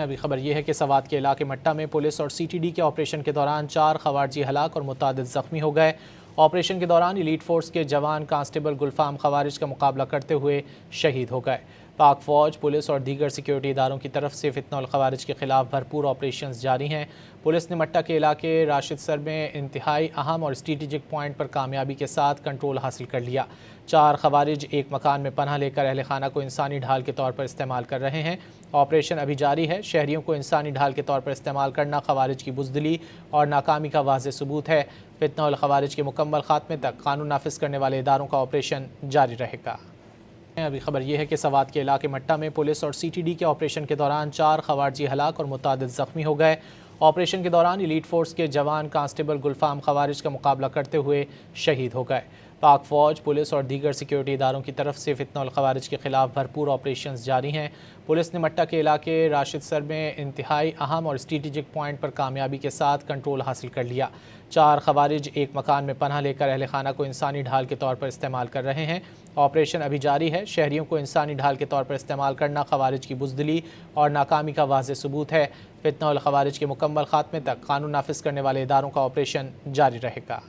ابھی خبر یہ ہے کہ سوات کے علاقے مٹہ میں پولیس اور سی ٹی ڈی کے آپریشن کے دوران 4 خوارجی ہلاک اور متعدد زخمی ہو گئے۔ آپریشن کے دوران ایلیٹ فورس کے جوان کانسٹیبل گلفام خوارج کا مقابلہ کرتے ہوئے شہید ہو گئے۔ پاک فوج، پولیس اور دیگر سیکیورٹی اداروں کی طرف سے فتنہ الخوارج کے خلاف بھرپور آپریشنز جاری ہیں۔ پولیس نے مٹہ کے علاقے راشد سر میں انتہائی اہم اور اسٹریٹجک پوائنٹ پر کامیابی کے ساتھ کنٹرول حاصل کر لیا۔ 4 خوارج ایک مکان میں پناہ لے کر اہل خانہ کو انسانی ڈھال کے طور پر استعمال کر رہے ہیں۔ آپریشن ابھی جاری ہے۔ شہریوں کو انسانی ڈھال کے طور پر استعمال کرنا خوارج کی بزدلی اور ناکامی کا واضح ثبوت ہے۔ فتنہ الخوارج کے مکمل خاتمے تک قانون نافذ کرنے والے اداروں کا آپریشن جاری رہے گا۔ ابھی خبر یہ ہے کہ سوات کے علاقے مٹہ میں پولیس اور سی ٹی ڈی کے آپریشن کے دوران 4 خوارجی ہلاک اور متعدد زخمی ہو گئے۔ آپریشن کے دوران ایلیٹ فورس کے جوان کانسٹیبل گلفام خوارج کا مقابلہ کرتے ہوئے شہید ہو گئے۔ پاک فوج، پولیس اور دیگر سیکیورٹی اداروں کی طرف سے فتنہ الخوارج کے خلاف بھرپور آپریشنز جاری ہیں۔ پولیس نے مٹہ کے علاقے راشد سر میں انتہائی اہم اور اسٹریٹجک پوائنٹ پر کامیابی کے ساتھ کنٹرول حاصل کر لیا۔ 4 خوارج ایک مکان میں پناہ لے کر اہل خانہ کو انسانی ڈھال کے طور پر استعمال کر رہے ہیں۔ آپریشن ابھی جاری ہے۔ شہریوں کو انسانی ڈھال کے طور پر استعمال کرنا خوارج کی بزدلی اور ناکامی کا واضح ثبوت ہے۔ فتنہ الخوارج کے مکمل خاتمے تک قانون نافذ کرنے والے اداروں کا آپریشن جاری رہے گا۔